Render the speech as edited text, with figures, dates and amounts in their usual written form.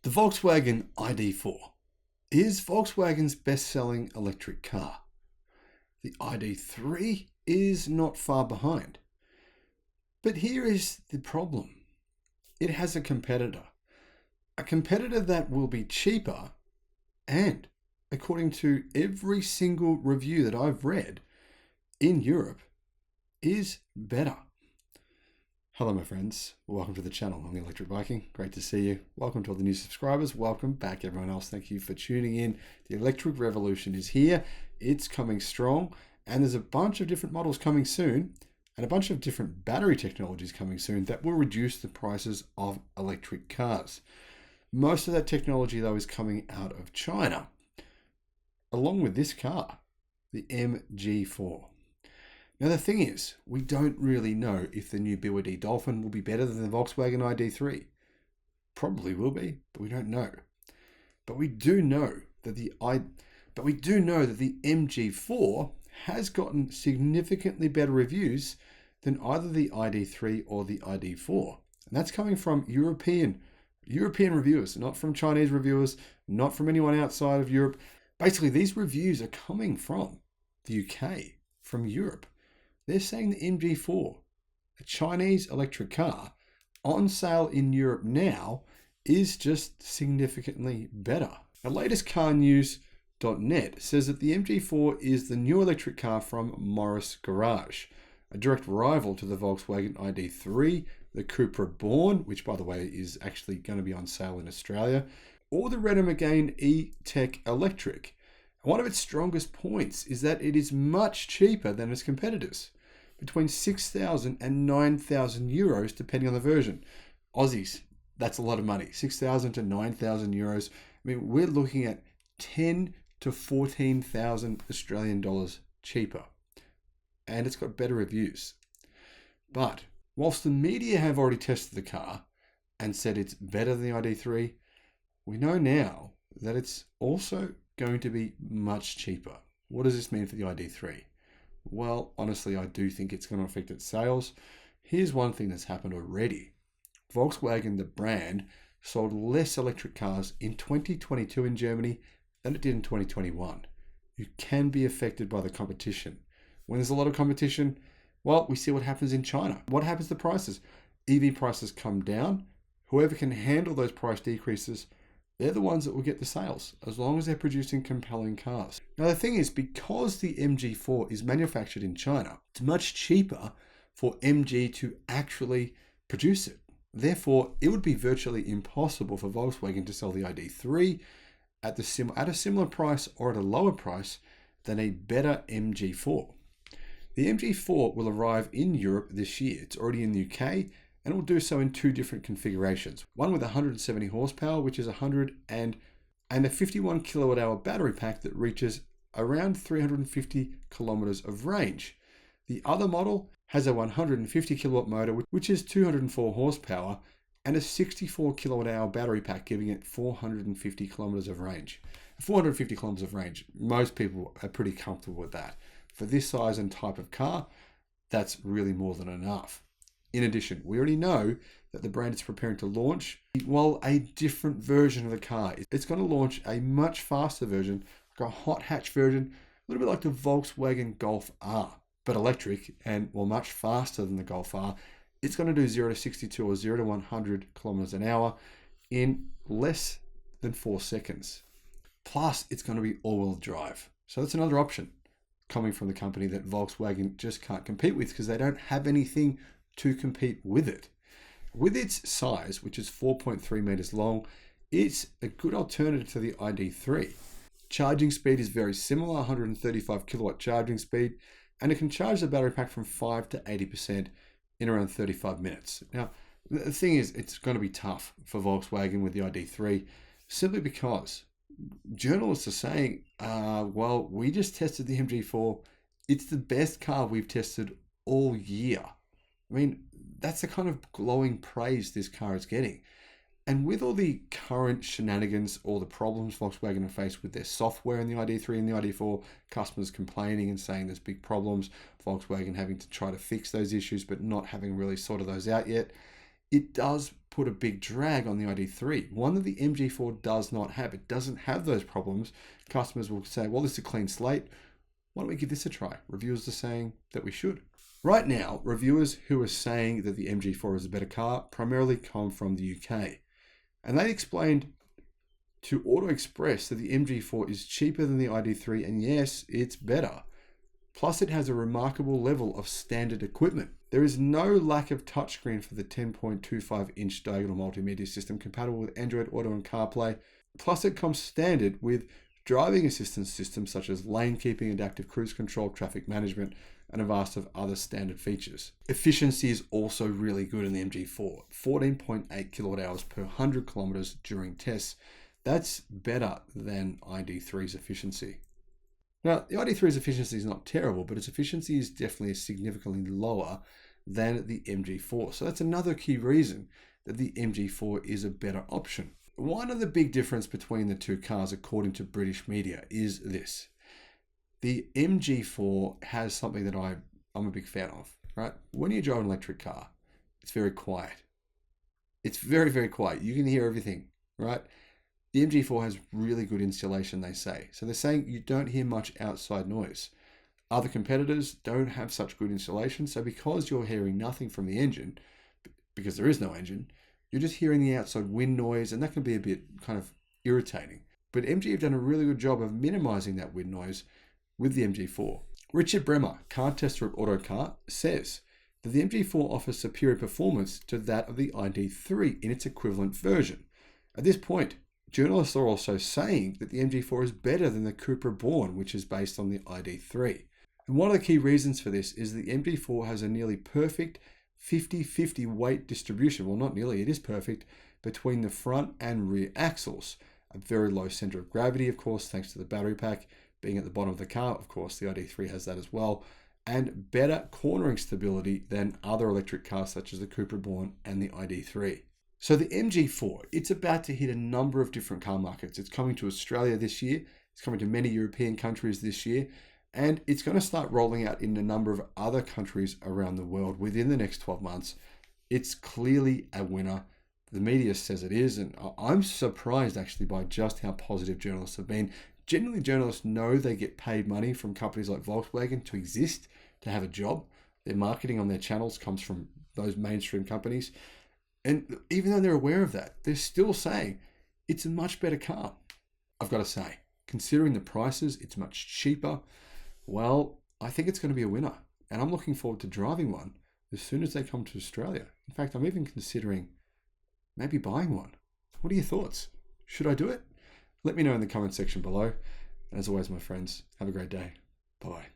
The Volkswagen ID.4 is Volkswagen's best-selling electric car. The ID.3 is not far behind. But here is the problem. It has a competitor that will be cheaper and, according to every single review that I've read in Europe, is better. Hello my friends, welcome to the channel. I'm the Electric Viking, great to see you. Welcome to all the new subscribers, welcome back everyone else. Thank you for tuning in. The electric revolution is here, it's coming strong, and there's a bunch of different models coming soon and a bunch of different battery technologies coming soon that will reduce the prices of electric cars. Most of that technology though is coming out of China, along with this car, the MG4. Now the thing is, we don't really know if the new BYD Dolphin will be better than the Volkswagen ID.3. Probably will be, but we don't know. But we do know that the MG4 has gotten significantly better reviews than either the ID.3 or the ID.4. And that's coming from European reviewers, not from Chinese reviewers, not from anyone outside of Europe. Basically, these reviews are coming from the UK, from Europe. They're saying the MG4, a Chinese electric car, on sale in Europe now, is just significantly better. The latest carnews.net says that the MG4 is the new electric car from Morris Garage, a direct rival to the Volkswagen ID.3, the Cupra Born, which by the way is actually going to be on sale in Australia, or the Renault Megane E-Tech Electric. One of its strongest points is that it is much cheaper than its competitors, between 6,000 and 9,000 euros depending on the version. Aussies, that's a lot of money, 6,000 to 9,000 euros. I mean, we're looking at 10 to 14,000 Australian dollars cheaper. And it's got better reviews. But whilst the media have already tested the car and said it's better than the ID.3, we know now that it's also going to be much cheaper. What does this mean for the ID.3? Well, honestly, I do think it's going to affect its sales. Here's one thing that's happened already. Volkswagen, the brand, sold less electric cars in 2022 in Germany than it did in 2021. You can be affected by the competition. When there's a lot of competition, well, we see what happens in China. What happens to prices? EV prices come down. Whoever can handle those price decreases, they're the ones that will get the sales, as long as they're producing compelling cars. Now the thing is, because the MG4 is manufactured in China, it's much cheaper for MG to actually produce it. Therefore, it would be virtually impossible for Volkswagen to sell the ID.3 at a similar price or at a lower price than a better MG4. The MG4 will arrive in Europe this year. It's already in the UK, and it will do so in two different configurations. One with 170 horsepower, which is 100, and a 51 kilowatt hour battery pack that reaches around 350 kilometers of range. The other model has a 150 kilowatt motor, which is 204 horsepower, and a 64 kilowatt hour battery pack, giving it 450 kilometers of range. 450 kilometers of range, most people are pretty comfortable with that. For this size and type of car, that's really more than enough. In addition, we already know that the brand is preparing to launch, well, a different version of the car. It's going to launch a much faster version, like a hot hatch version, a little bit like the Volkswagen Golf R, but electric and, well, much faster than the Golf R. It's going to do 0 to 62 or 0 to 100 kilometers an hour in less than 4 seconds. Plus, it's going to be all-wheel drive. So that's another option coming from the company that Volkswagen just can't compete with because they don't have anything to compete with it. With its size, which is 4.3 meters long, it's a good alternative to the ID.3. Charging speed is very similar, 135 kilowatt charging speed, and it can charge the battery pack from 5 to 80% in around 35 minutes. Now, the thing is, it's going to be tough for Volkswagen with the ID.3, simply because journalists are saying, well, we just tested the MG4. It's the best car we've tested all year. I mean, that's the kind of glowing praise this car is getting. And with all the current shenanigans, all the problems Volkswagen have faced with their software in the ID.3 and the ID.4, customers complaining and saying there's big problems, Volkswagen having to try to fix those issues but not having really sorted those out yet, it does put a big drag on the ID.3, one that the MG4 does not have. It doesn't have those problems. Customers will say, well, this is a clean slate. Why don't we give this a try? Reviewers are saying that we should. Right now, reviewers who are saying that the MG4 is a better car primarily come from the UK. And they explained to Auto Express that the MG4 is cheaper than the ID.3, and yes, it's better. Plus, it has a remarkable level of standard equipment. There is no lack of touchscreen for the 10.25-inch diagonal multimedia system compatible with Android Auto and CarPlay. Plus, it comes standard with driving assistance systems such as lane keeping, adaptive cruise control, traffic management, and a vast of other standard features. Efficiency is also really good in the MG4, 14.8 kilowatt hours per 100 kilometers during tests. That's better than ID.3's efficiency. Now, the ID.3's efficiency is not terrible, but its efficiency is definitely significantly lower than the MG4. So that's another key reason that the MG4 is a better option. One of the big difference between the two cars, according to British media, is this. The MG4 has something that I'm a big fan of, right? When you drive an electric car, it's very quiet. It's very, very quiet. You can hear everything, right? The MG4 has really good insulation, they say. So they're saying you don't hear much outside noise. Other competitors don't have such good insulation. So because you're hearing nothing from the engine, because there is no engine, you're just hearing the outside wind noise, and that can be a bit kind of irritating. But MG have done a really good job of minimizing that wind noise with the MG4. Richard Bremer, car tester at Autocar, says that the MG4 offers superior performance to that of the ID.3 in its equivalent version. At this point, journalists are also saying that the MG4 is better than the Cupra Born, which is based on the ID.3. And one of the key reasons for this is the MG4 has a nearly perfect 50-50 weight distribution. Well, not nearly, it is perfect, between the front and rear axles. A very low center of gravity, of course, thanks to the battery pack being at the bottom of the car. Of course, the ID.3 has that as well. And better cornering stability than other electric cars such as the Cupra Born and the ID.3. So the MG4, it's about to hit a number of different car markets. It's coming to Australia this year. It's coming to many European countries this year. And it's going to start rolling out in a number of other countries around the world within the next 12 months. It's clearly a winner. The media says it is. And I'm surprised actually by just how positive journalists have been. Generally, journalists know they get paid money from companies like Volkswagen to exist, to have a job. Their marketing on their channels comes from those mainstream companies. And even though they're aware of that, they're still saying it's a much better car. I've got to say, considering the prices, it's much cheaper. Well, I think it's going to be a winner. And I'm looking forward to driving one as soon as they come to Australia. In fact, I'm even considering maybe buying one. What are your thoughts? Should I do it? Let me know in the comment section below. And as always, my friends, have a great day. Bye-bye.